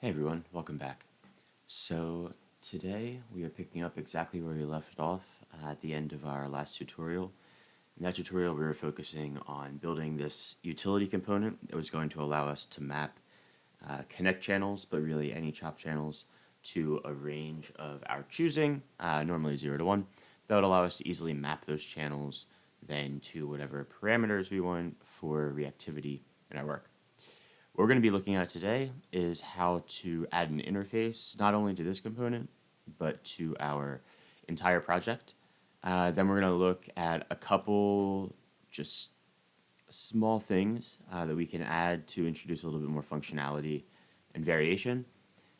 Hey everyone, welcome back. So today we are picking up exactly where we left off at the end of our last tutorial. In that tutorial we were focusing on building this utility component that was going to allow us to map Kinect channels, but really any chop channels, to a range of our choosing, normally 0 to 1. That would allow us to easily map those channels then to whatever parameters we want for reactivity in our work. What we're going to be looking at today is how to add an interface, not only to this component, but to our entire project. Then we're going to look at a couple just small things that we can add to introduce a little bit more functionality and variation.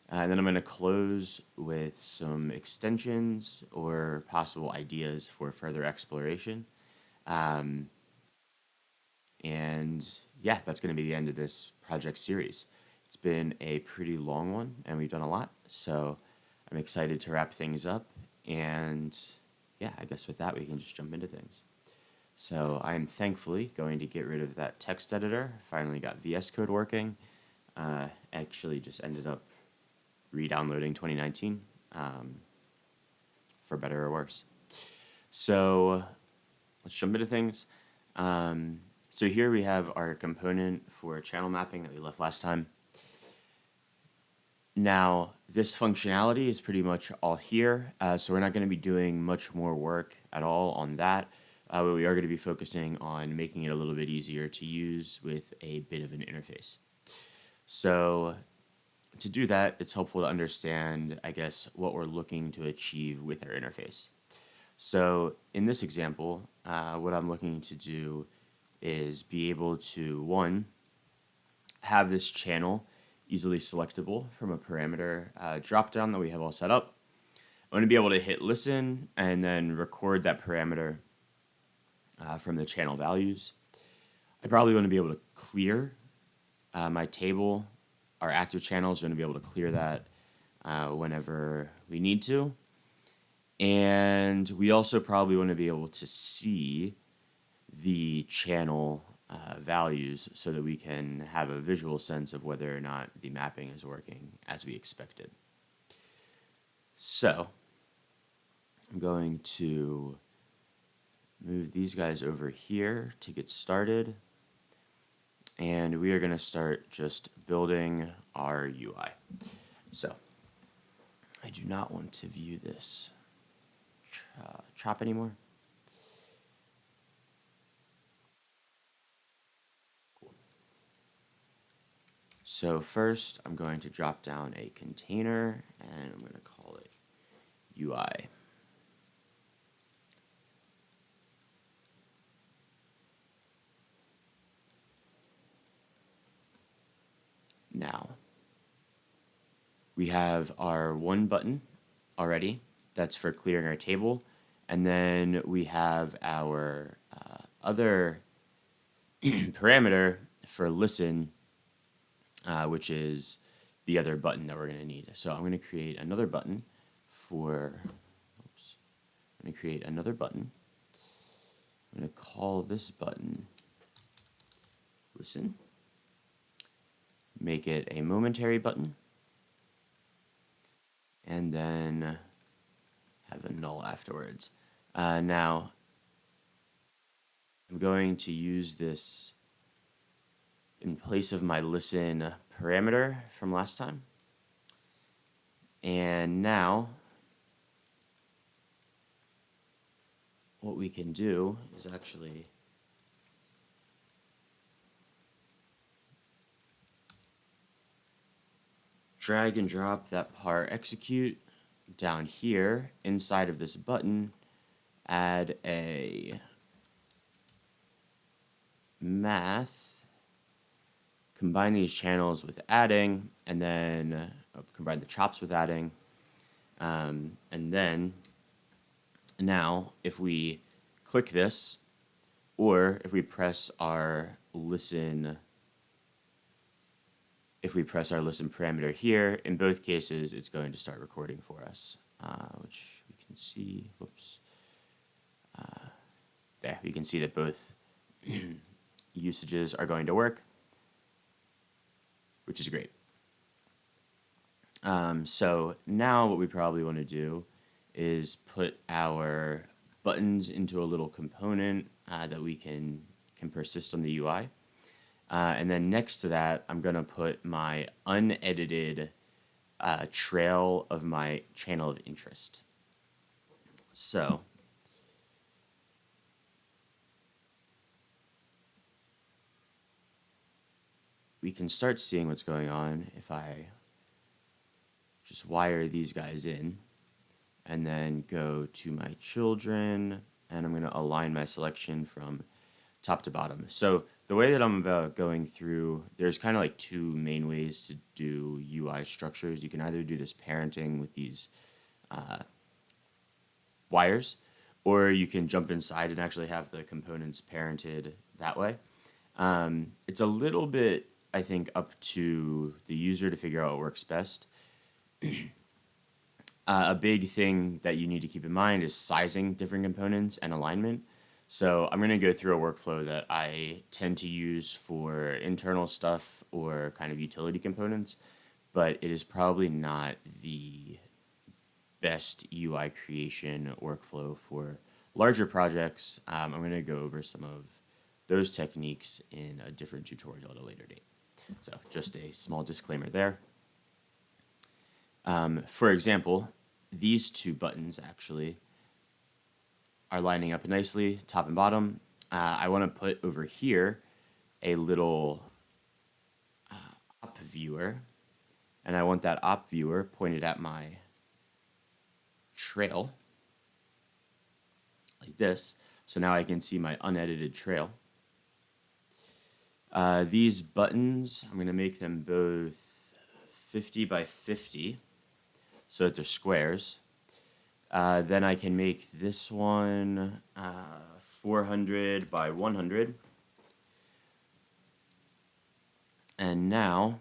And then I'm going to close with some extensions or possible ideas for further exploration. Um, and yeah, that's going to be the end of this project series. It's been a pretty long one, and we've done a lot, so I'm excited to wrap things up. And yeah, I guess with that, we can just jump into things. So I am thankfully going to get rid of that text editor. Finally got VS Code working. Actually just ended up re-downloading 2019, for better or worse. So let's jump into things. So here we have our component for channel mapping that we left last time. Now, this functionality is pretty much all here, so we're not going to be doing much more work at all on that, but we are going to be focusing on making it a little bit easier to use with a bit of an interface. So to do that, it's helpful to understand, I guess, what we're looking to achieve with our interface. So in this example, what I'm looking to do is be able to, one, have this channel easily selectable from a parameter dropdown that we have all set up. I'm going to be able to hit listen and then record that parameter from the channel values. I probably want to be able to clear my table. Our active channels are going to be able to clear that whenever we need to. And we also probably want to be able to see the channel values so that we can have a visual sense of whether or not the mapping is working as we expected. So I'm going to move these guys over here to get started, and we are going to start just building our UI. So I do not want to view this chop anymore. So first, I'm going to drop down a container, and I'm going to call it UI. Now, we have our one button already. That's for clearing our table. And then we have our other parameter for listen, which is the other button that we're going to need. So I'm going to create another button for, I'm going to create another button. I'm going to call this button listen. Make it a momentary button. And then have a null afterwards. Now, I'm going to use this in place of my listen parameter from last time. And now, what we can do is actually drag and drop that par execute down here inside of this button, add a math, combine these channels with adding, and then combine the chops with adding, and then now if we click this, or if we press our listen parameter here, in both cases, it's going to start recording for us, which we can see, whoops. There, you can see that both usages are going to work, which is great. So now what we probably want to do is put our buttons into a little component that we can persist on the UI. And then next to that, I'm going to put my unedited trail of my channel of interest. So we can start seeing what's going on if I just wire these guys in and then go to my children, and I'm going to align my selection from top to bottom. So the way that I'm about going through, there's kind of like two main ways to do UI structures. You can either do this parenting with these wires, or you can jump inside and actually have the components parented that way. It's a little bit, I think, up to the user to figure out what works best. A big thing that you need to keep in mind is sizing different components and alignment. So I'm going to go through a workflow that I tend to use for internal stuff or kind of utility components, but it is probably not the best UI creation workflow for larger projects. I'm going to go over some of those techniques in a different tutorial at a later date. So just a small disclaimer there. For example, these two buttons actually are lining up nicely, top and bottom. I want to put over here a little op viewer, and I want that op viewer pointed at my trail, like this. So now I can see my unedited trail. These buttons, I'm going to make them both 50 by 50, so that they're squares. Then I can make this one 400 by 100. And now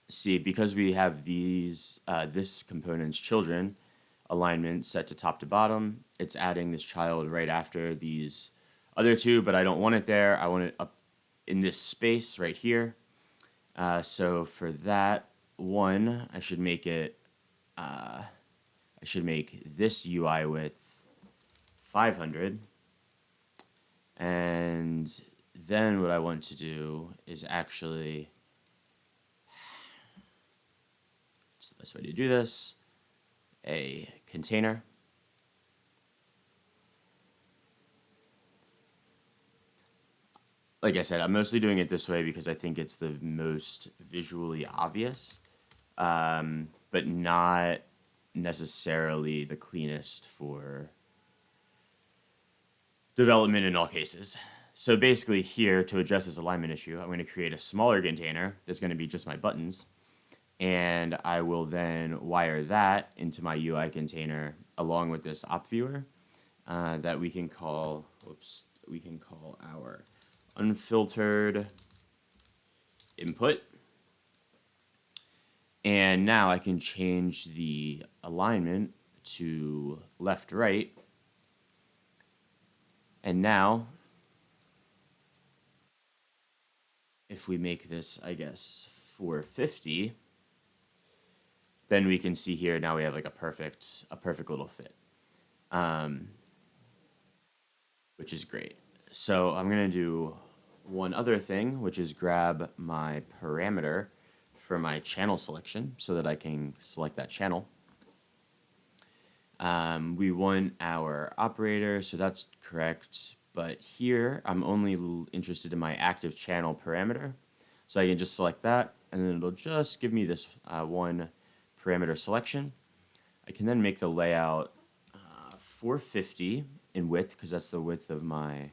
see, because we have these this component's children alignment set to top to bottom, it's adding this child right after these other two, but I don't want it there. I want it up in this space right here. So for that one, I should make it, I should make this UI width 500. And then what I want to do is actually, what's the best way to do this? A container. Like I said, I'm mostly doing it this way because I think it's the most visually obvious, but not necessarily the cleanest for development in all cases. So basically here, to address this alignment issue, I'm going to create a smaller container that's going to be just my buttons, and I will then wire that into my UI container along with this op viewer that we can call, our unfiltered input. And now I can change the alignment to left, right. And now, if we make this, I guess, 450, then we can see here, now we have like a perfect little fit, which is great. So I'm going to do one other thing, which is grab my parameter for my channel selection so that I can select that channel. We want our operator, so that's correct. But here, I'm only interested in my active channel parameter. So I can just select that, and then it'll just give me this one parameter selection. I can then make the layout 450 in width, because that's the width of my,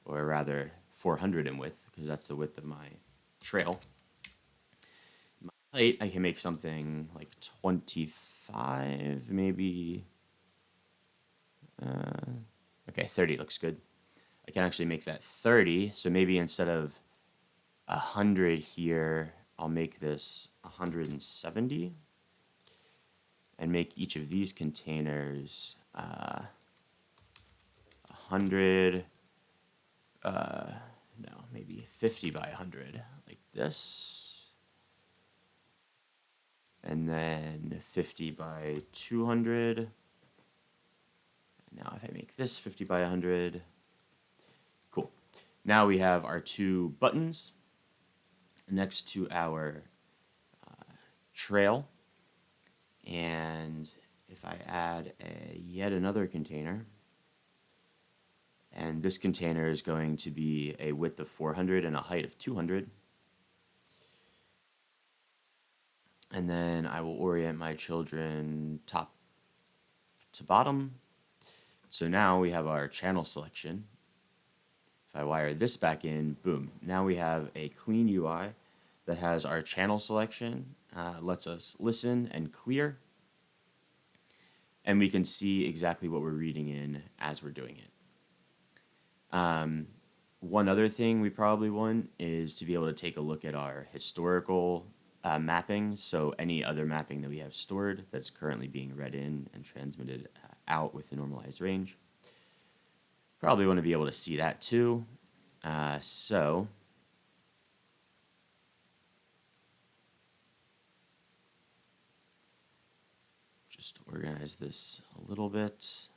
or rather 400 in width, because that's the width of my trail. My height, I can make something like 25, maybe. Okay, 30 looks good. I can actually make that 30, so maybe instead of 100 here, I'll make this 170 and make each of these containers 100, no, 50 by 100, like this. And then 50 by 200. Now if I make this 50 by 100, cool. Now we have our two buttons next to our trail. And if I add yet another container, and this container is going to be a width of 400 and a height of 200. And then I will orient my children top to bottom. So now we have our channel selection. If I wire this back in, boom. Now we have a clean UI that has our channel selection, lets us listen and clear. And we can see exactly what we're reading in as we're doing it. One other thing we probably want is to be able to take a look at our historical mapping. So any other mapping that we have stored that's currently being read in and transmitted out with a normalized range. Probably want to be able to see that too. So just organize this a little bit.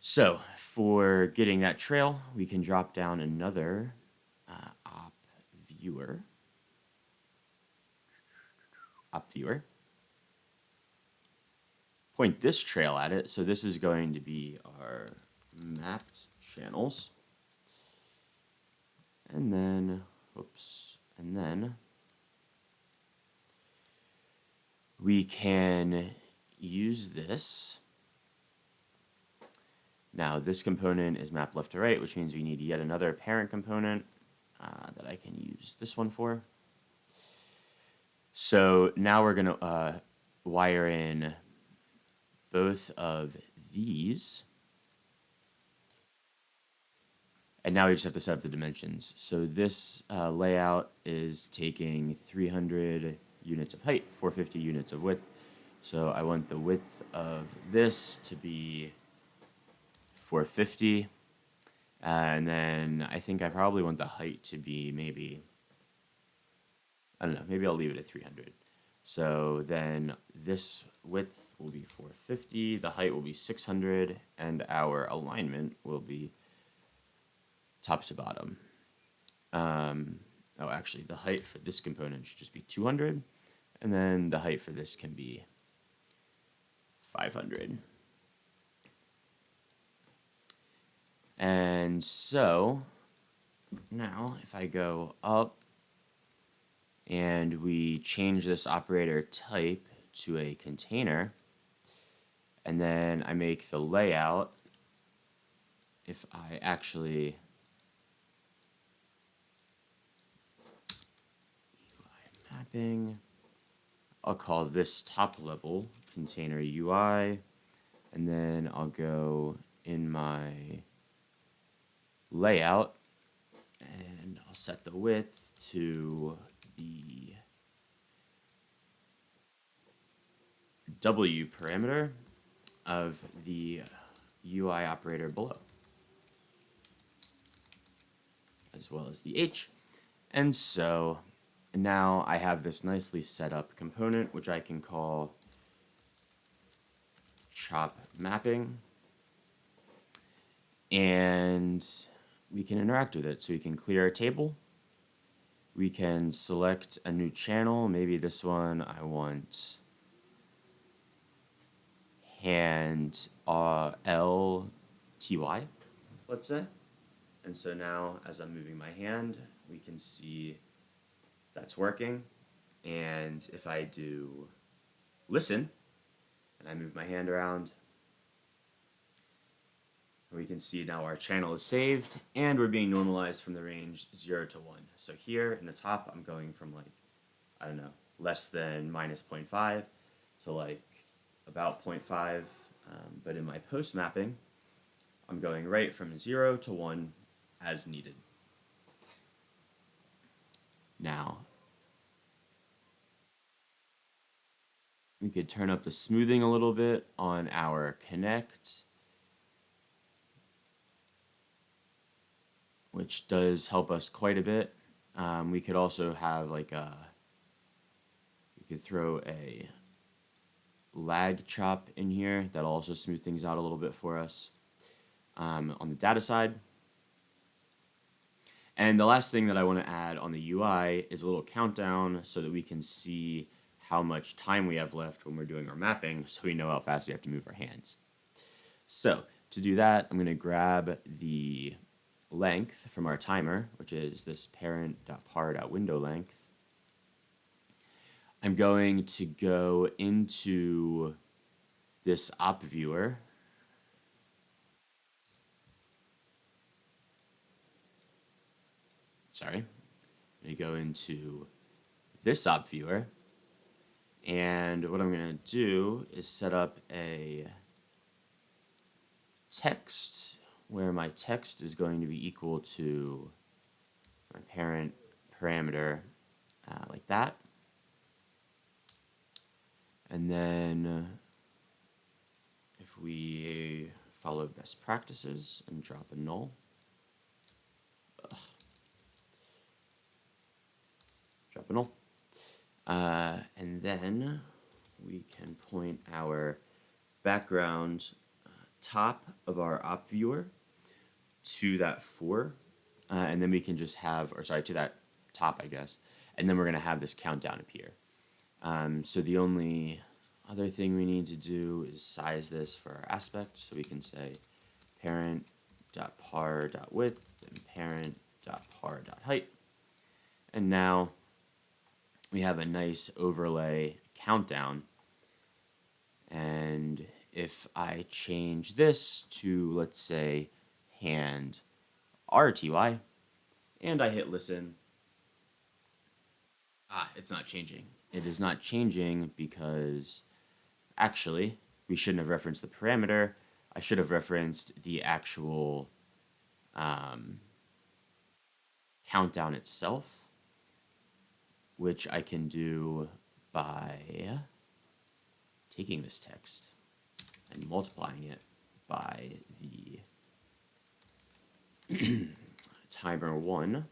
So for getting that trail, we can drop down another op viewer. Point this trail at it. So this is going to be our mapped channels. And then, and then we can use this. Now this component is mapped left to right, which means we need yet another parent component that I can use this one for. So now we're going to wire in both of these. And now we just have to set up the dimensions. So this layout is taking 300 units of height, 450 units of width. So I want the width of this to be 450. And then I think I probably want the height to be maybe, I don't know, maybe I'll leave it at 300. So then this width will be 450, the height will be 600, and our alignment will be top to bottom. Oh, actually, the height for this component should just be 200, and then the height for this can be 500. And so now if I go up and we change this operator type to a container, and then I make the layout, if I actually mapping, I'll call this top level container UI, and then I'll go in my layout and I'll set the width to the W parameter of the UI operator below, as well as the H. And so now I have this nicely set up component, which I can call chop mapping. And we can interact with it. So we can clear a table. We can select a new channel. Maybe this one I want hand LTY, let's say. And so now as I'm moving my hand, we can see that's working. And if I do listen, and I move my hand around, we can see now our channel is saved, and we're being normalized from the range 0 to 1. So here in the top, I'm going from like, I don't know, less than minus 0.5 to like about 0.5. But in my post mapping, I'm going right from 0 to 1 as needed. Now, we could turn up the smoothing a little bit on our Kinect. which does help us quite a bit. We could also have like we could throw a lag chop in here. That'll also smooth things out a little bit for us on the data side. And the last thing that I want to add on the UI is a little countdown so that we can see how much time we have left when we're doing our mapping so we know how fast we have to move our hands. So to do that, I'm going to grab the length from our timer, which is this parent.par.window length. I'm going to go into this op viewer. Sorry. I'm going to go into this op viewer. And what I'm going to do is set up a text where my text is going to be equal to my parent parameter like that. And then if we follow best practices and drop a null, drop a null. And then we can point our background top of our op viewer to that 4. And then we can just have, or sorry, to that top, I guess. And then we're going to have this countdown appear. So the only other thing we need to do is size this for our aspect. So we can say parent.par.width and parent.par.height. And now we have a nice overlay countdown. And if I change this to, let's say, hand RTY, and I hit listen, it's not changing. It is not changing because actually we shouldn't have referenced the parameter. I should have referenced the actual countdown itself, which I can do by taking this text and multiplying it by the timer 1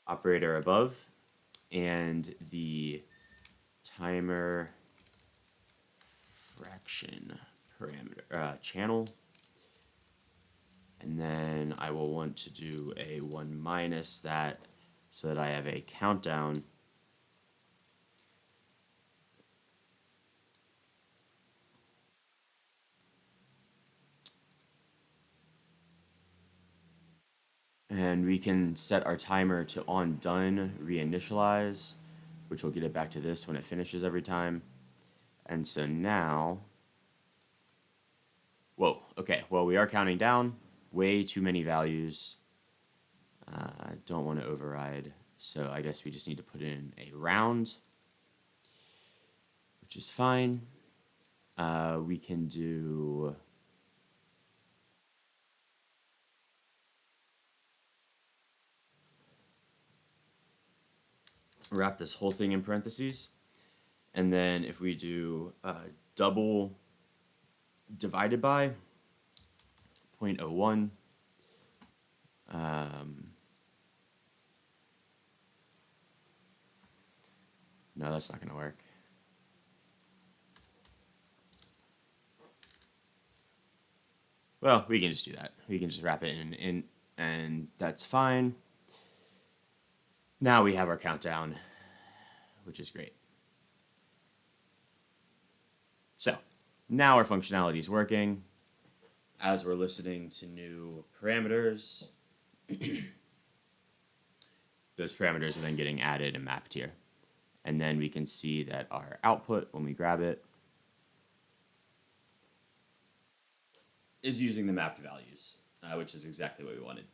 operator above and the timer fraction parameter channel. And then I will want to do a 1 minus that so that I have a countdown. And we can set our timer to on done reinitialize, which will get it back to this when it finishes every time. And so now, whoa, okay, well, we are counting down. Way too many values. I don't want to override, so I guess we just need to put in a round, which is fine. We can do wrap this whole thing in parentheses, and then if we do double divided by 0.01, no, that's not going to work. Well, we can just do that. We can just wrap it in and that's fine. Now we have our countdown, which is great. So now our functionality is working. As we're listening to new parameters, those parameters are then getting added and mapped here. And then we can see that our output, when we grab it, is using the mapped values, which is exactly what we wanted.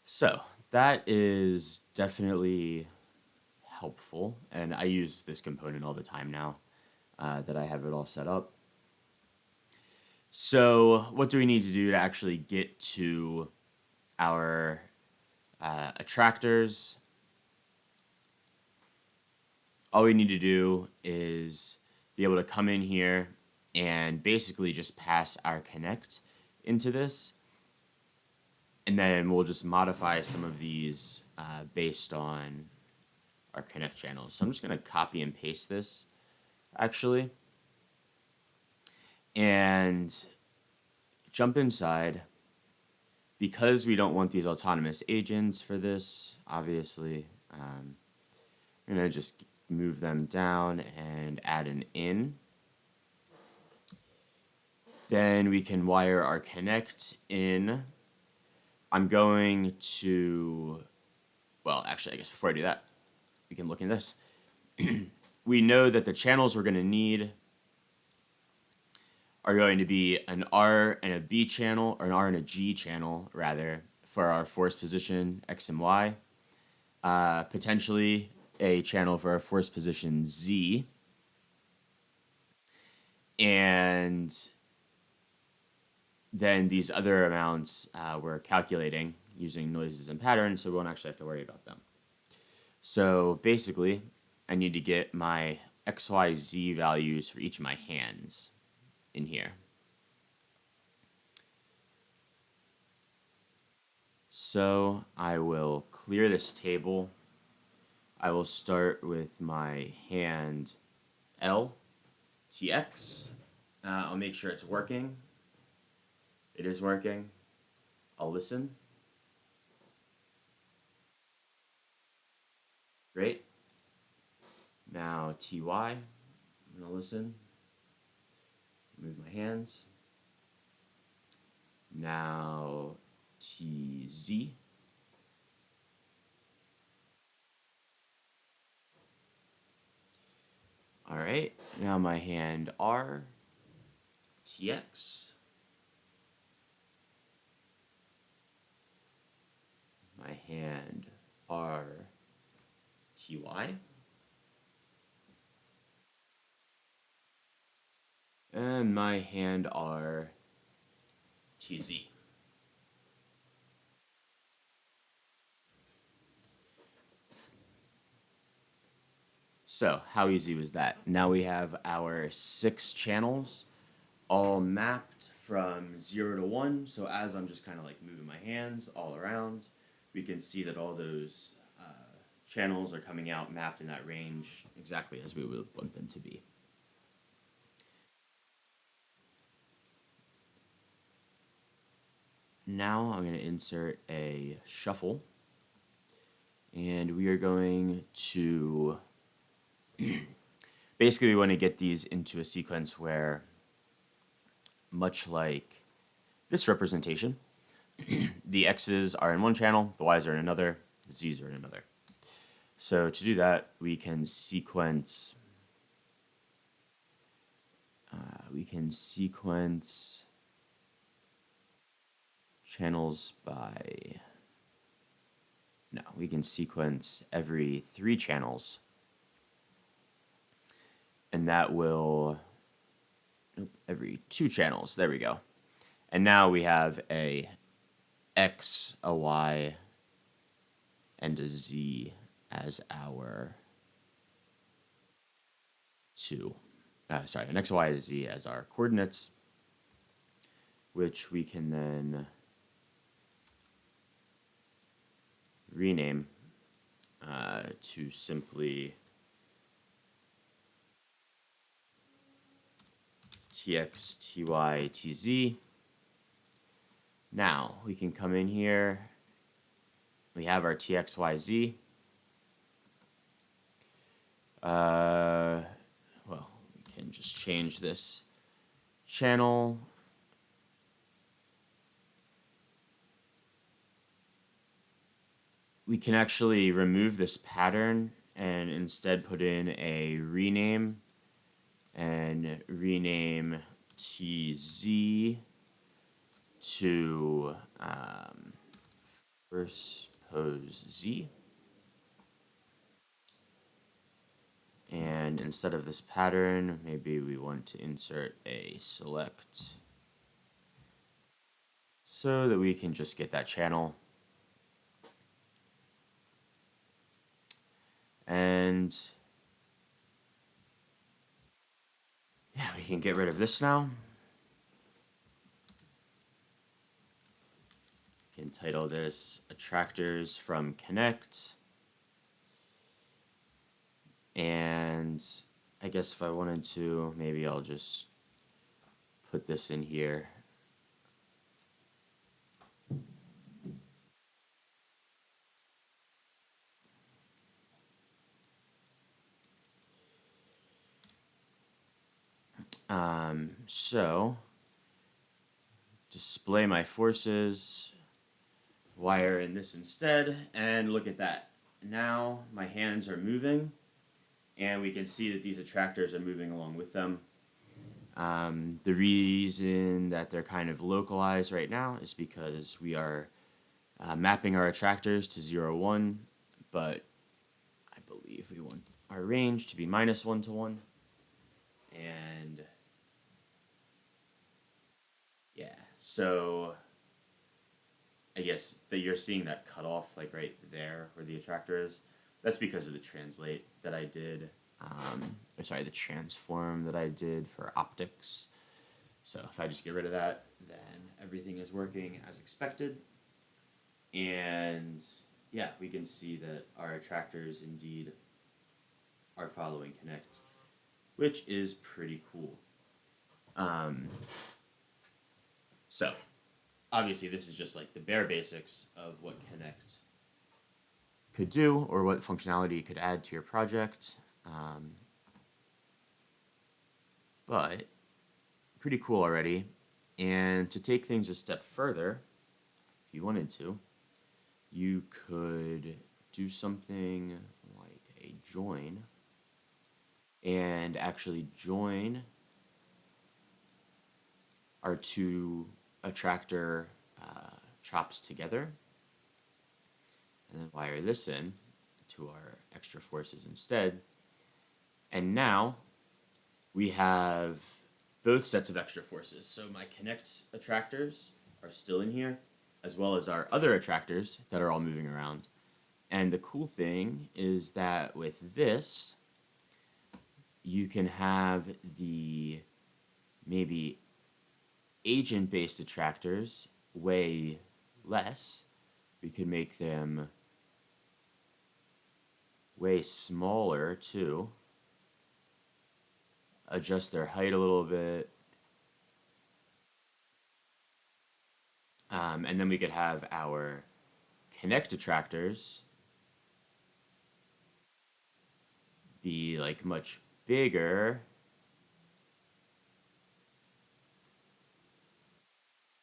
So that is definitely helpful, and I use this component all the time now that I have it all set up. So what do we need to do to actually get to our attractors, all we need to do is be able to come in here and basically just pass our Kinect into this. And then we'll just modify some of these based on our Kinect channels. So I'm just going to copy and paste this, actually. And jump inside. Because we don't want these autonomous agents for this, obviously, I'm going to just move them down and add an in. Then we can wire our Kinect in. I'm going to, well, actually, I guess before I do that, we can look in this. We know that the channels we're going to need are going to be an R and a B channel, or an R and a G channel, rather, for our force position X and Y. Potentially a channel for our force position Z. And then these other amounts we're calculating using noises and patterns, so we won't actually have to worry about them. So basically, I need to get my X, Y, Z values for each of my hands in here. So I will clear this table. I will start with my hand L, TX. I'll make sure it's working. It is working. I'll listen. Great. Now TY. I'm going to listen. Move my hands. Now TZ. All right. Now my hand R. TX. My hand R. TY. And my hand R. TZ. So, how easy was that? Now we have our 6 channels all mapped from 0 to 1. So, as I'm just kind of like moving my hands all around, we can see that all those channels are coming out mapped in that range exactly as we would want them to be. Now I'm going to insert a shuffle, and we are going to basically we want to get these into a sequence where, much like this representation, the X's are in one channel, the Y's are in another, the Z's are in another. So to do that, we can sequence channels by, no, we can sequence every 3 channels, and that will, every 2 channels, there we go. And now we have a X, a Y, and a Z as our an X, Y, and a Z as our coordinates, which we can then rename to simply TX, TY, TZ. Now we can come in here. We have our TXYZ. Well, we can just change this channel. We can actually remove this pattern and instead put in a rename and rename TZ to first pose Z. And instead of this pattern, maybe we want to insert a select so that we can just get that channel. And yeah, we can get rid of this now. We can title this Attractors from Kinect. And I guess if I wanted to, maybe I'll just put this in here. So display my forces, wire in this instead, and look at that. Now my hands are moving, and we can see that these attractors are moving along with them. The reason that they're kind of localized right now is because we are mapping our attractors to 0, 1, but I believe we want our range to be -1 to 1. And yeah, so I guess that you're seeing that cutoff like right there where the attractor is. That's because of the translate that I did. Sorry, the transform that I did for optics. So if I just get rid of that, then everything is working as expected. And yeah, we can see that our attractors indeed are following Kinect, which is pretty cool. So obviously this is just like the bare basics of what Kinect could do or what functionality you could add to your project. But pretty cool already. And to take things a step further, if you wanted to, you could do something like a join and actually join our two attractor chops together, and then wire this in to our extra forces instead. And now we have both sets of extra forces. So my Kinect attractors are still in here, as well as our other attractors that are all moving around. And the cool thing is that with this, you can have the maybe agent-based attractors weigh less. We could make them way smaller too. Adjust their height a little bit. And then we could have our Kinect attractors be like much bigger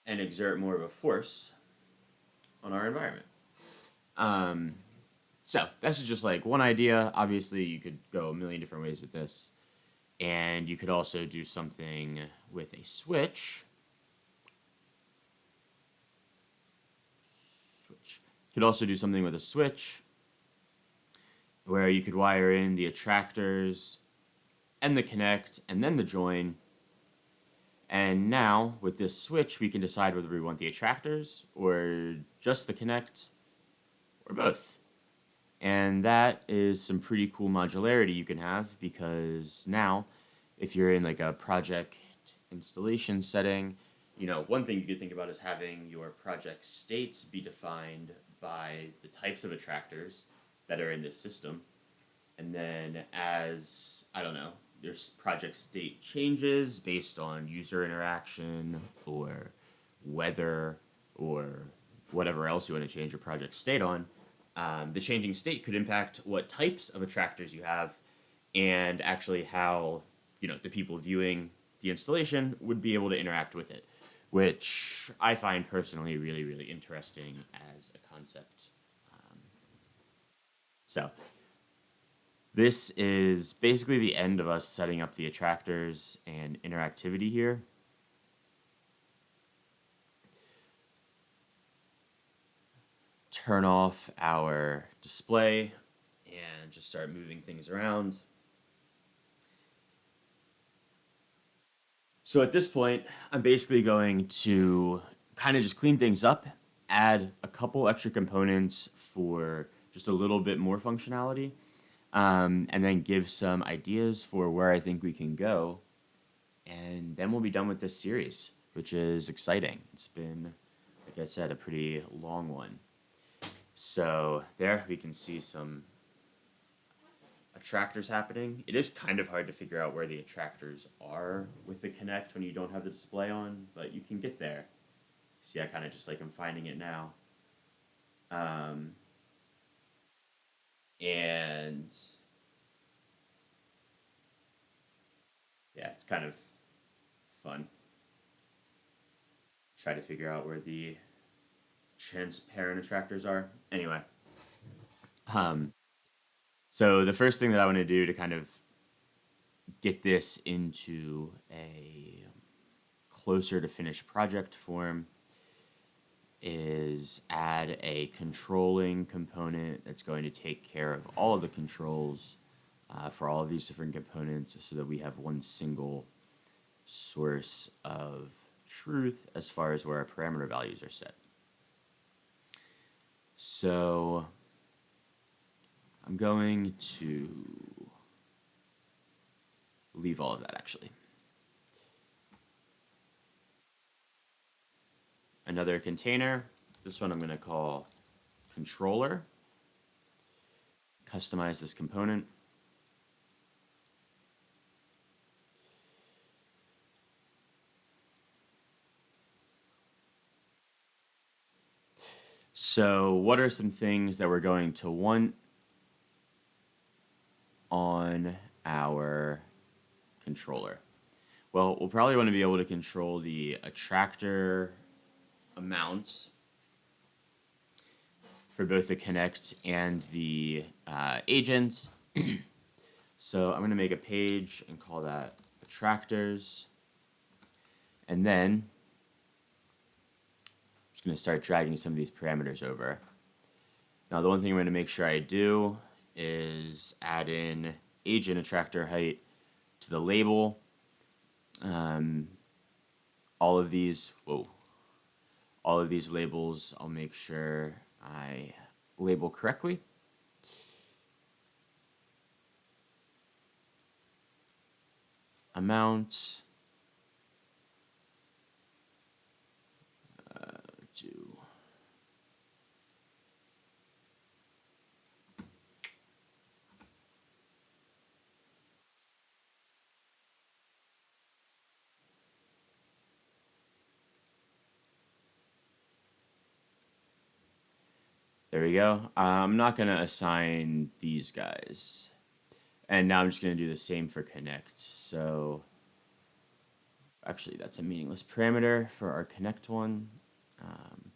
and exert more of a force on our environment. So that's just like one idea. Obviously, you could go a million different ways with this. And you could also do something with a switch. You could also do something with a switch where you could wire in the attractors and the Kinect and then the join. And now with this switch, we can decide whether we want the attractors or just the Kinect or both. And that is some pretty cool modularity you can have, because now if you're in like a project installation setting, you know, one thing you could think about is having your project states be defined by the types of attractors that are in this system. And then as, I don't know, your project state changes based on user interaction or weather or whatever else you want to change your project state on, the changing state could impact what types of attractors you have and actually how, you know, the people viewing the installation would be able to interact with it, which I find personally really, really interesting as a concept. So this is basically the end of us setting up the attractors and interactivity here. Turn off our display and just start moving things around. So at this point, I'm basically going to kind of just clean things up, add a couple extra components for just a little bit more functionality. and then give some ideas for where I think we can go. And then we'll be done with this series, which is exciting. It's been, like I said, a pretty long one. So there we can see some attractors happening. It is kind of hard to figure out where the attractors are with the Kinect when you don't have the display on, but you can get there. See, I kind of just like I'm finding it now. Um, and yeah, it's kind of fun. Try to figure out where the transparent attractors are. Anyway, um, so the first thing that I want to do to kind of get this into a closer to finished project form is add a controlling component that's going to take care of all of the controls for all of these different components so that we have one single source of truth as far as where our parameter values are set. So I'm going to leave all of that actually. Another container, this one I'm going to call controller. Customize this component. So what are some things that we're going to want on our controller? Well, we'll probably want to be able to control the attractor amounts for both the Kinect and the agents. So I'm going to make a page and call that attractors. And then I'm just going to start dragging some of these parameters over. Now, the one thing I'm going to make sure I do is add in agent attractor height to the label. All of these labels, I'll make sure I label correctly. Amount to there we go. I'm not going to assign these guys. And now I'm just going to do the same for Kinect. So actually, that's a meaningless parameter for our Kinect one.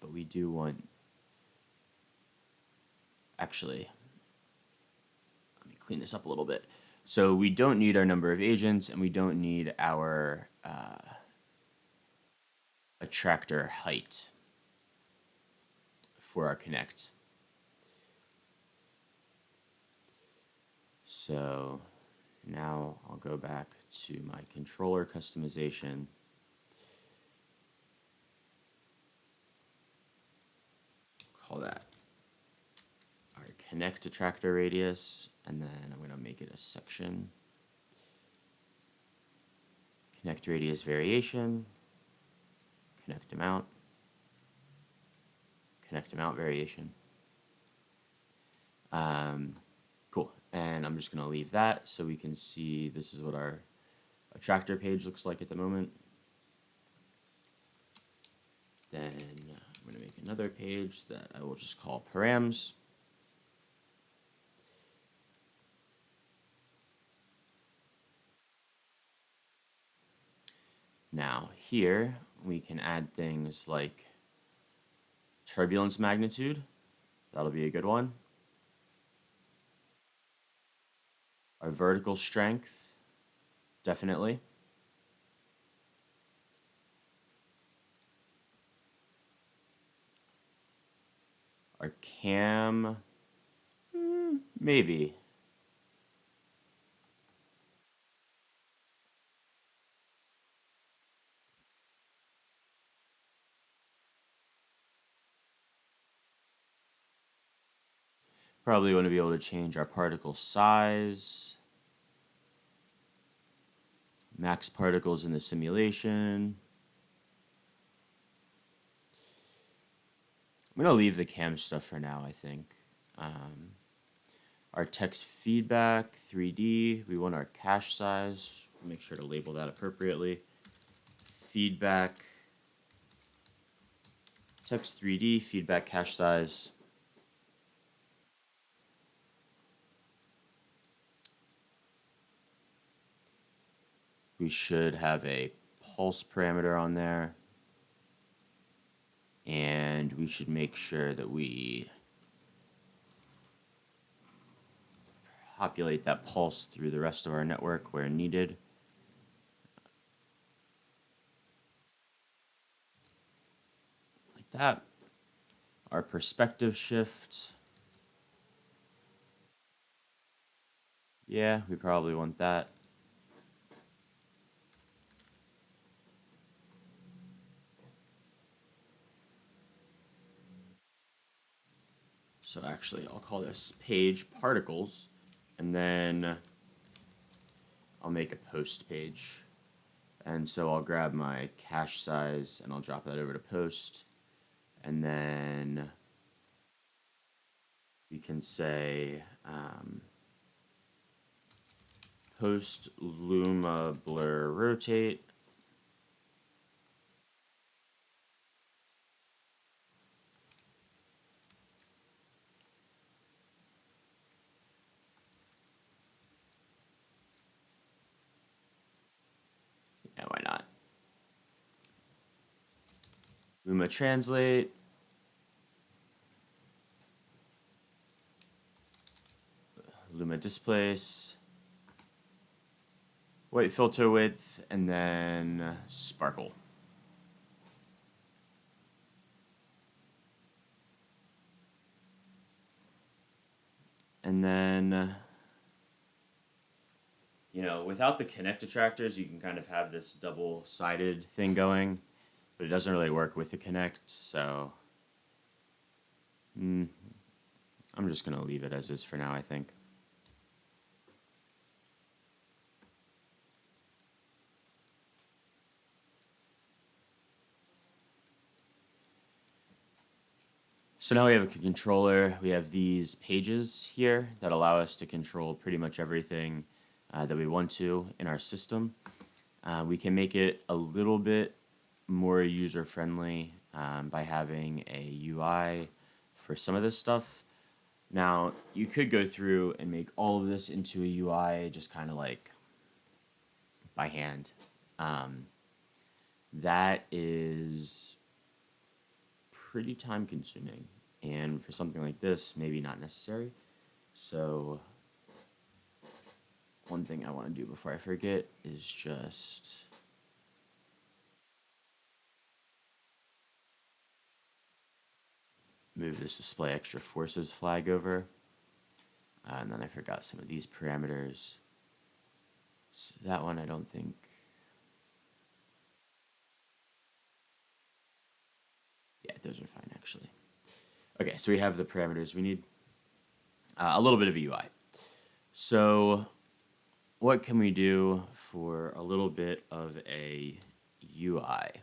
But we do want, actually, let me clean this up a little bit. So we don't need our number of agents and we don't need our attractor height for our Kinect. So now I'll go back to my controller customization. Call that our Kinect attractor radius, and then I'm going to make it a section. Kinect radius variation, Kinect amount variation. Cool. And I'm just going to leave that so we can see this is what our attractor page looks like at the moment. Then I'm going to make another page that I will just call params. Now here we can add things like turbulence magnitude. That'll be a good one. Our vertical strength, definitely. Our cam, maybe. Probably want to be able to change our particle size, max particles in the simulation. I'm going to leave the cam stuff for now, I think. Our text feedback, 3D, we want our cache size. Make sure to label that appropriately. Feedback, text 3D, feedback cache size. We should have a pulse parameter on there. And we should make sure that we populate that pulse through the rest of our network where needed. Like that. Our perspective shift. Yeah, we probably want that. So actually, I'll call this page particles, and then I'll make a post page. And so I'll grab my cache size and I'll drop that over to post. And then we can say post luma blur rotate. Yeah, why not? Luma translate. Luma displace. White filter width, and then sparkle. And then, you know, without the Kinect attractors, you can kind of have this double-sided thing going, but it doesn't really work with the Kinect, so I'm just going to leave it as is for now, I think. So now we have a controller. We have these pages here that allow us to control pretty much everything that we want to in our system. We can make it a little bit more user-friendly by having a UI for some of this stuff. Now, you could go through and make all of this into a UI just kind of like by hand. That is pretty time consuming, and for something like this, maybe not necessary. So one thing I want to do before I forget is just move this display extra forces flag over. And then I forgot some of these parameters. So that one I don't think. Yeah, those are fine actually. Okay, so we have the parameters we need. A little bit of a UI. So what can we do for a little bit of a UI?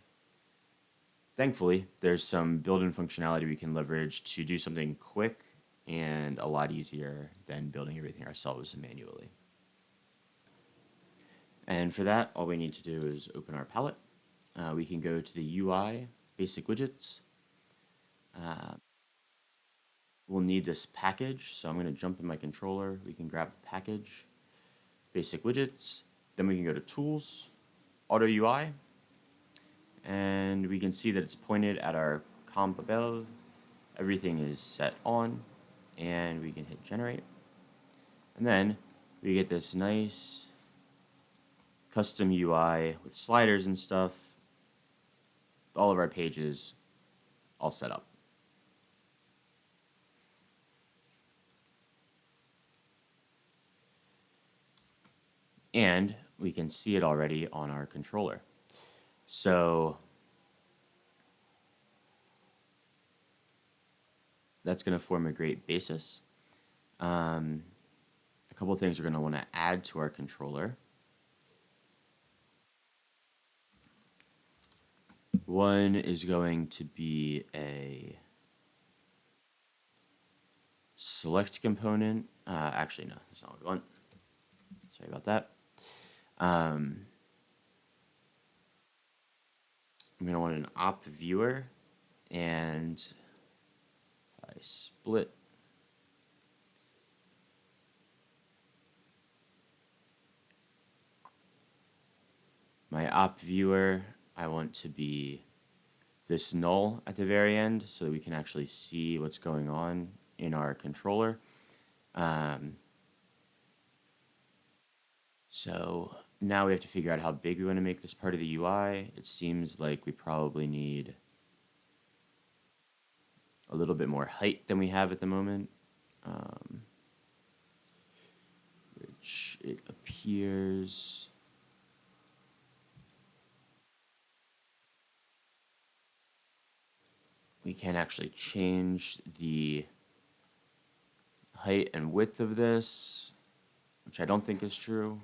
Thankfully, there's some built-in functionality we can leverage to do something quick and a lot easier than building everything ourselves manually. And for that, all we need to do is open our palette. We can go to the UI, basic widgets. We'll need this package, so I'm going to jump in my controller. We can grab the package, basic widgets. Then we can go to tools, auto UI, and we can see that it's pointed at our comp above. Everything is set on, and we can hit generate. And then we get this nice custom UI with sliders and stuff. All of our pages all set up. And we can see it already on our controller. So that's going to form a great basis. A couple of things we're going to want to add to our controller. One is going to be a select component. Actually, no, that's not what we want. Sorry about that. I'm going to want an op viewer, and I split my op viewer, I want to be this null at the very end so that we can actually see what's going on in our controller. So now we have to figure out how big we want to make this part of the UI. It seems like we probably need a little bit more height than we have at the moment, which it appears we can actually change the height and width of this, which I don't think is true.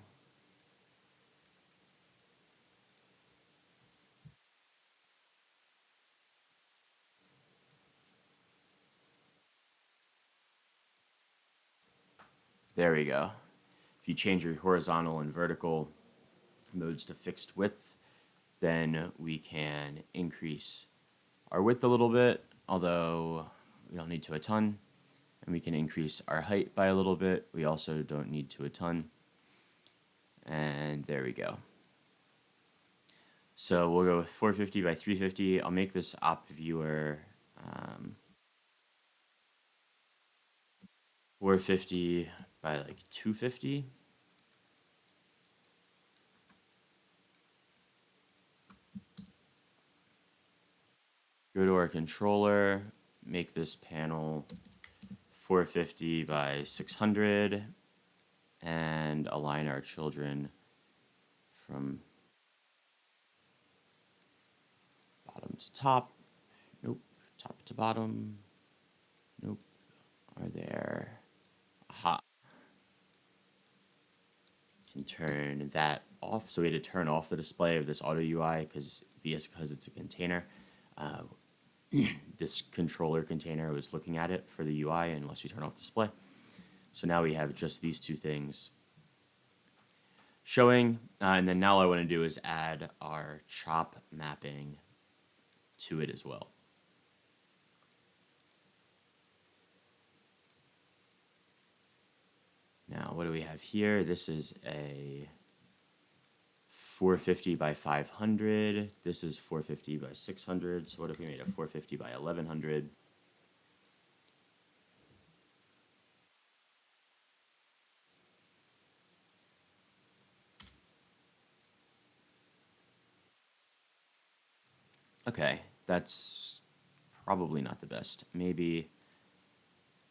There we go. If you change your horizontal and vertical modes to fixed width, then we can increase our width a little bit, although we don't need to a ton. And we can increase our height by a little bit. We also don't need to a ton. And there we go. So we'll go with 450 by 350. I'll make this op viewer 450 by like 250. Go to our controller, make this panel 450 by 600, and align our children from bottom to top. Nope. Top to bottom. Nope. Are there? Aha. Can turn that off. So we had to turn off the display of this auto UI because it's a container. This controller container was looking at it for the UI unless you turn off display. So now we have just these two things showing. And then now all I want to do is add our chop mapping to it as well. Now, what do we have here? This is a 450 by 500. This is 450 by 600. So what if we made a 450 by 1100? Okay, that's probably not the best. Maybe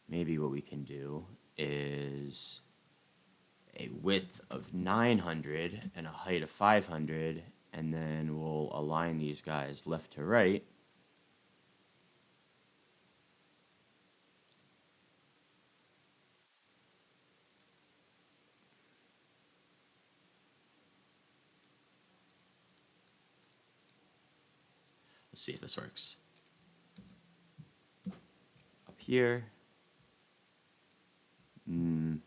what we can do is a width of 900 and a height of 500, and then we'll align these guys left to right. Let's see if this works. Up here. No,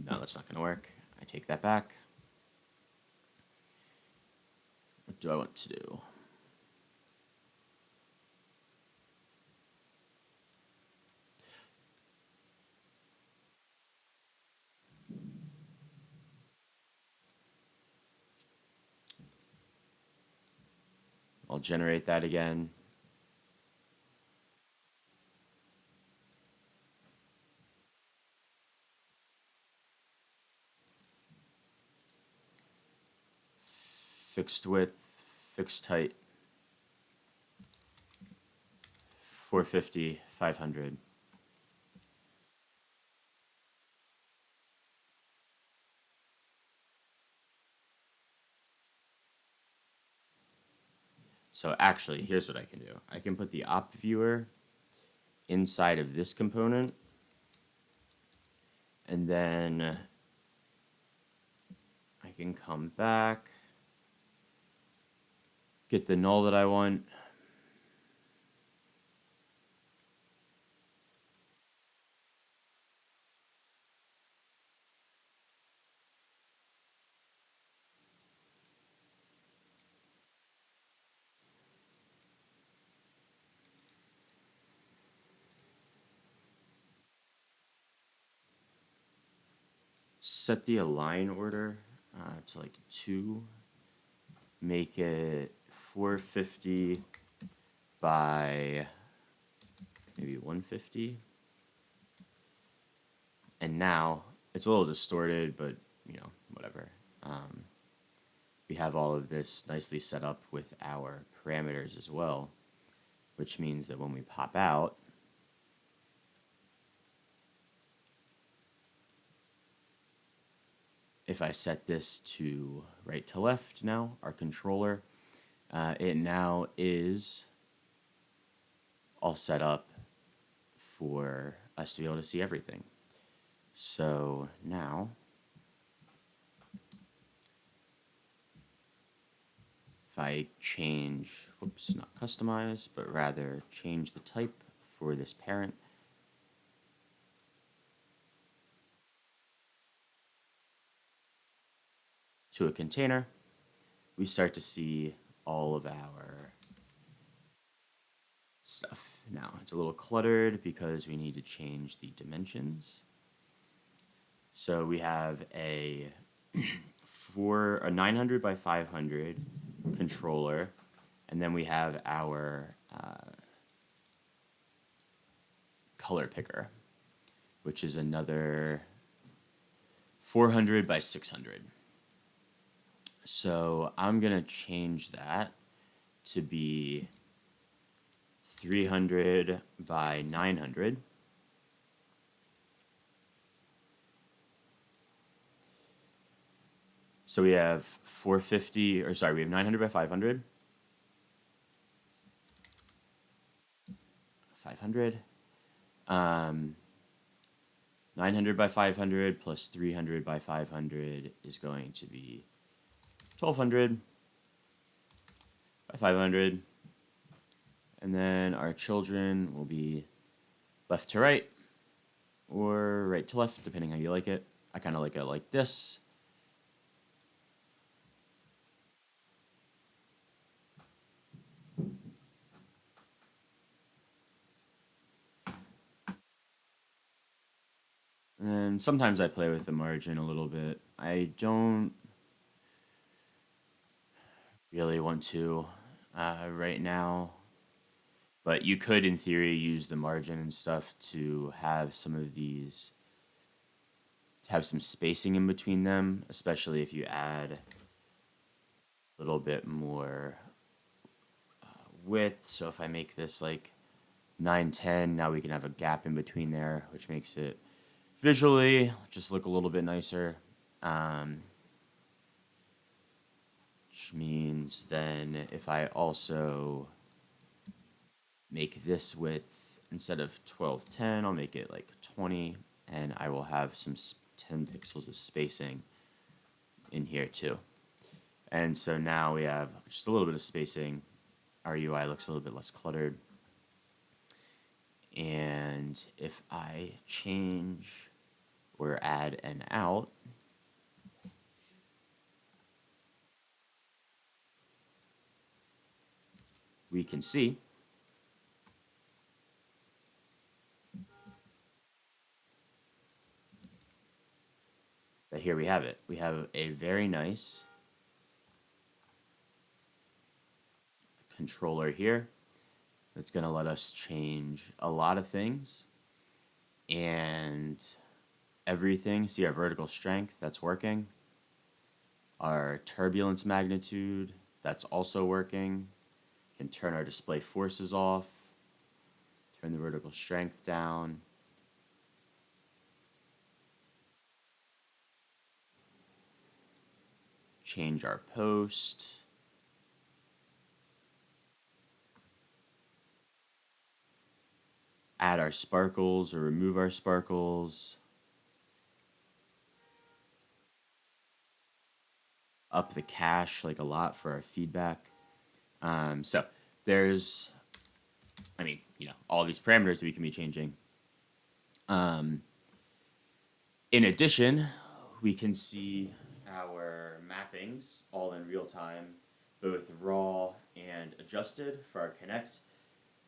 that's not going to work. I take that back. What do I want to do? I'll generate that again. Fixed width, fixed height, 450, 500. So actually, here's what I can do. I can put the op viewer inside of this component, And then I can come back, get the null that I want. Set the align order to like 2. Make it 450 by maybe 150. And now it's a little distorted, but whatever. We have all of this nicely set up with our parameters as well, which means that when we pop out, if I set this to right to left now, our controller, it now is all set up for us to be able to see everything. So now, if I change, whoops, not customize, but rather change the type for this parent, to a container, we start to see all of our stuff. Now, it's a little cluttered because we need to change the dimensions. So we have a 900 by 500 controller, and then we have our color picker, which is another 400 by 600. So I'm going to change that to be 300 by 900. So we have 450, or sorry, we have 900 by 500. 500. 900 by 500 plus 300 by 500 is going to be 1200 by 500. And then our children will be left to right or right to left, depending how you like it. I kind of like it like this. And sometimes I play with the margin a little bit. I don't really want to right now. But you could, in theory, use the margin and stuff to have some of these, to have some spacing in between them, especially if you add a little bit more width. So if I make this like 910, now we can have a gap in between there, which makes it visually just look a little bit nicer. Which means then if I also make this width, instead of 1210, I'll make it like 20, and I will have some 10 pixels of spacing in here too. And so now we have just a little bit of spacing. Our UI looks a little bit less cluttered. And if I change or add an out, we can see that here we have it. We have a very nice controller here that's going to let us change a lot of things and everything. See our vertical strength, that's working. Our turbulence magnitude, that's also working. Can turn our display forces off, turn the vertical strength down. Change our post. Add our sparkles or remove our sparkles. up the cache like a lot for our feedback. So there's, all these parameters that we can be changing. In addition, we can see our mappings all in real time, both raw and adjusted for our Kinect,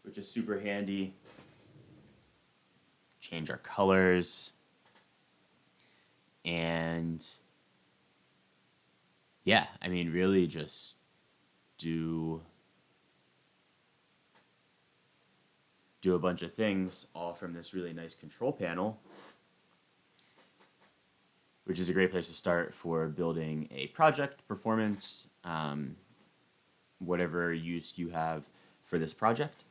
which is super handy. Change our colors. And yeah, really just do a bunch of things all from this really nice control panel, which is a great place to start for building a project, performance, whatever use you have for this project.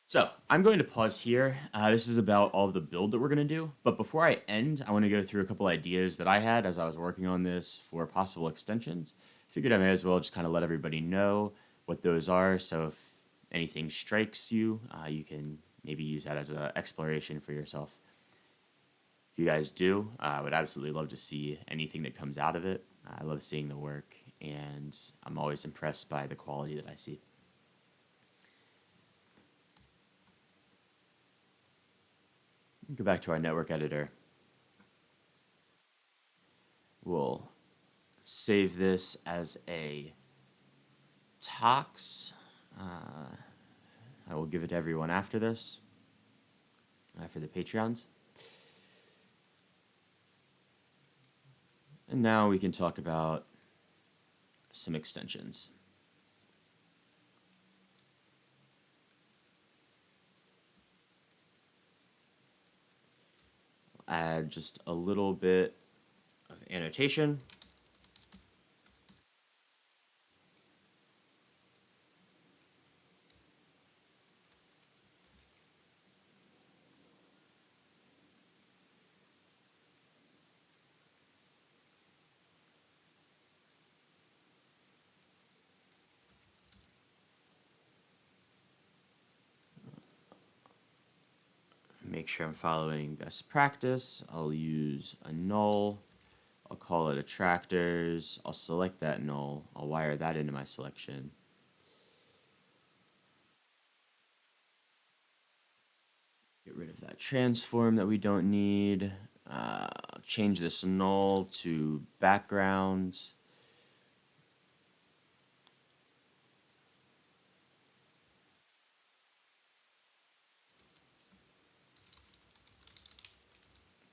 So I'm going to pause here. This is about all of the build that we're going to do. But before I end, I want to go through a couple ideas that I had as I was working on this for possible extensions. Figured I may as well just kind of let everybody know what those are. So if anything strikes you, you can maybe use that as an exploration for yourself. If you guys do, I would absolutely love to see anything that comes out of it. I love seeing the work, and I'm always impressed by the quality that I see. Go back to our network editor. We'll save this as a tox. I will give it to everyone after this, for the Patreons. And now we can talk about some extensions. Add just a little bit of annotation. Make sure I'm following best practice. I'll use a null. I'll call it attractors. I'll select that null. I'll wire that into my selection. Get rid of that transform that we don't need. Change this null to background.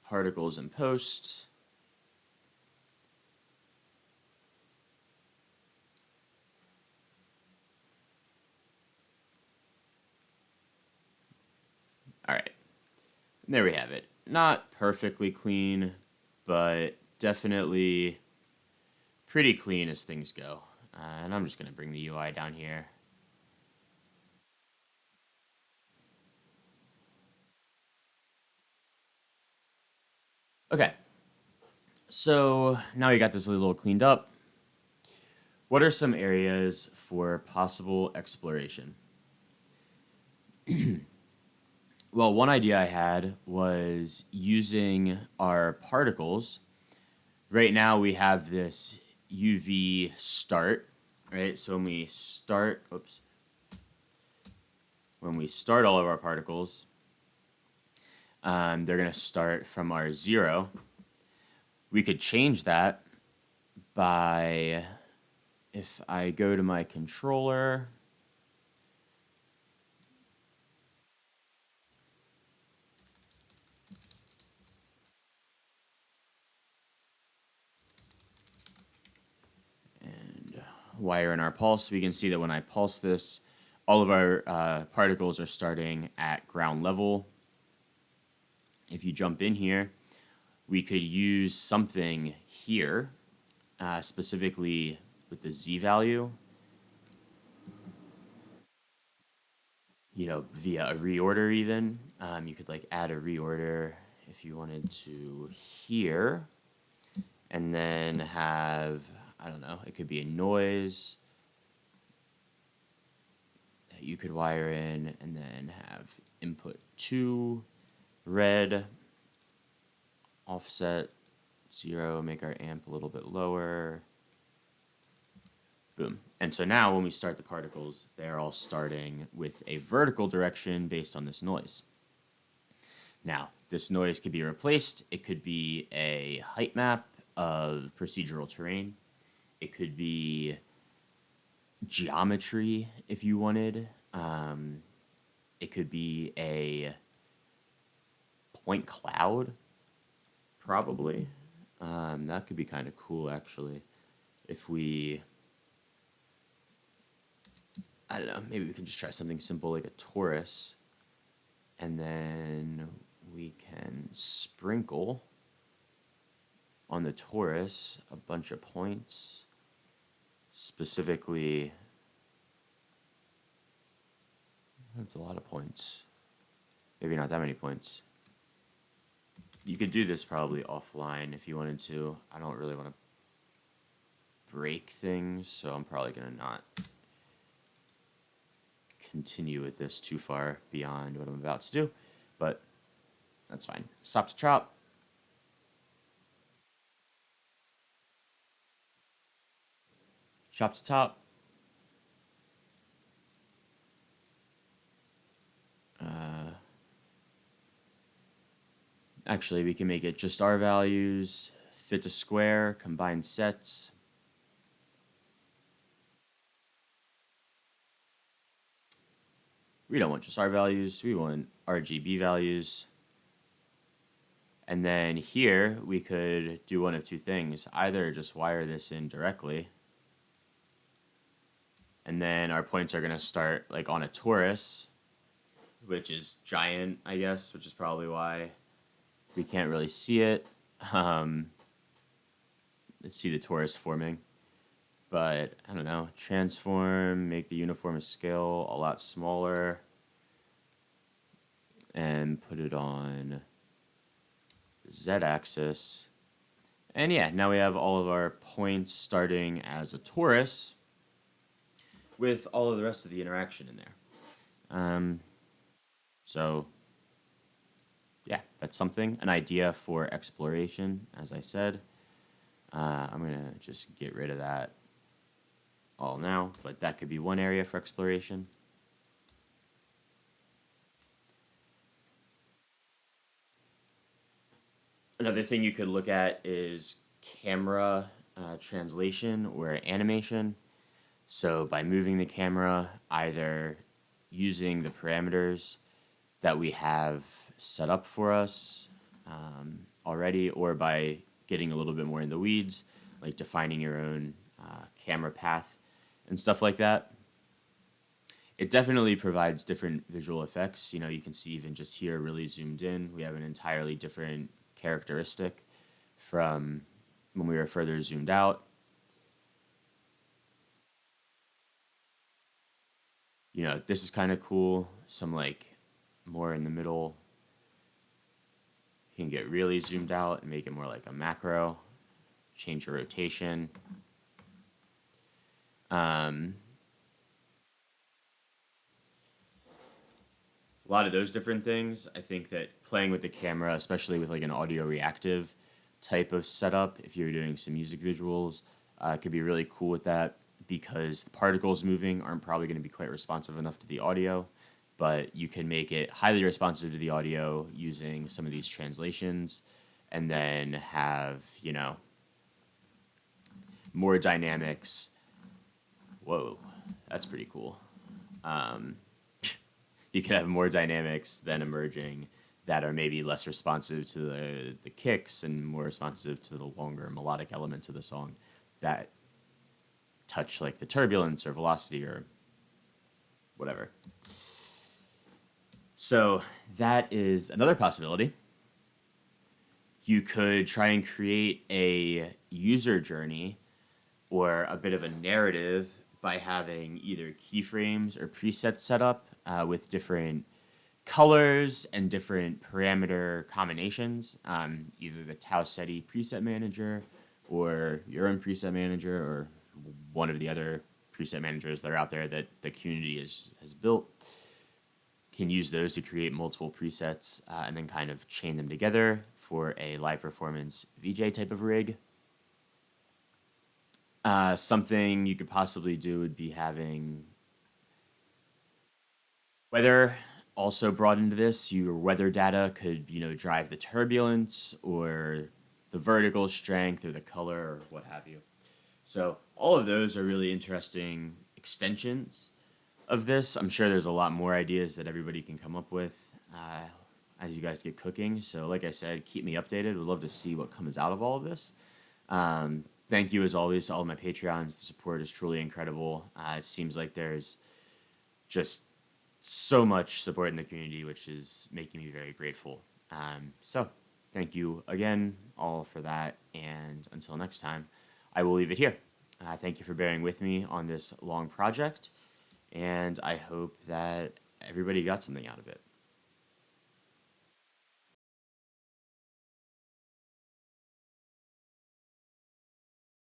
Particles in post. All right. And there we have it. Not perfectly clean, but definitely pretty clean as things go. And I'm just going to bring the UI down here. Okay. So now we got this a little cleaned up. What are some areas for possible exploration? Well, one idea I had was using our particles. Right now we have this UV start, right? So when we start all of our particles, they're going to start from our 0. We could change that by, if I go to my controller, and wire in our pulse, we can see that when I pulse this, all of our particles are starting at ground level. If you jump in here, we could use something here, specifically with the Z value, via a reorder even. You could add a reorder if you wanted to here, and then have, I don't know, it could be a noise that you could wire in, and then have input 2, red, offset 0, make our amp a little bit lower. Boom. And so now when we start the particles, they're all starting with a vertical direction based on this noise. Now, this noise could be replaced. It could be a height map of procedural terrain. It could be geometry if you wanted. It could be a point cloud, probably. That could be kind of cool, actually. If we, I don't know, maybe we can just try something simple like a torus. And then we can sprinkle on the torus a bunch of points, specifically, that's a lot of points. Maybe not that many points. You could do this probably offline if you wanted to. I don't really want to break things, so I'm probably going to not continue with this too far beyond what I'm about to do, but that's fine. Stop to chop. Chop to top. Actually, we can make it just our values, fit to square, combine sets. We don't want just our values, we want RGB values. And then here, we could do one of two things. Either just wire this in directly, and then our points are going to start like on a torus, which is giant, I guess, which is probably why we can't really see it. Let's see the torus forming. But, I don't know, transform, make the uniform scale a lot smaller, and put it on the Z-axis. And yeah, now we have all of our points starting as a torus with all of the rest of the interaction in there. So, yeah, that's something, an idea for exploration, as I said. I'm going to just get rid of that all now, but that could be one area for exploration. Another thing you could look at is camera translation or animation. So by moving the camera, either using the parameters that we have set up for us already, or by getting a little bit more in the weeds, like defining your own camera path and stuff like that. It definitely provides different visual effects. You know, you can see even just here, really zoomed in, we have an entirely different characteristic from when we were further zoomed out. You know, this is kind of cool. Some like more in the middle. You can get really zoomed out and make it more like a macro. Change your rotation. A lot of those different things. I think that playing with the camera, especially with like an audio reactive type of setup, if you're doing some music visuals, could be really cool with that, because the particles moving aren't probably going to be quite responsive enough to the audio, but you can make it highly responsive to the audio using some of these translations, and then have, you know, more dynamics. Whoa, that's pretty cool. You can have more dynamics then emerging that are maybe less responsive to the kicks and more responsive to the longer melodic elements of the song that touch like the turbulence or velocity or whatever. So that is another possibility. You could try and create a user journey or a bit of a narrative by having either keyframes or presets set up with different colors and different parameter combinations, either the TouchDesigner preset manager or your own preset manager or one of the other preset managers that are out there that the community has built can use those to create multiple presets and then kind of chain them together for a live performance VJ type of rig. Something you could possibly do would be having weather also brought into this. Your weather data could, drive the turbulence or the vertical strength or the color or what have you. So all of those are really interesting extensions of this. I'm sure there's a lot more ideas that everybody can come up with as you guys get cooking. So like I said, keep me updated. Would love to see what comes out of all of this. Thank you as always to all of my Patreons. The support is truly incredible. It seems like there's just so much support in the community, which is making me very grateful. So thank you again all for that. And until next time, I will leave it here. Thank you for bearing with me on this long project. And I hope that everybody got something out of it.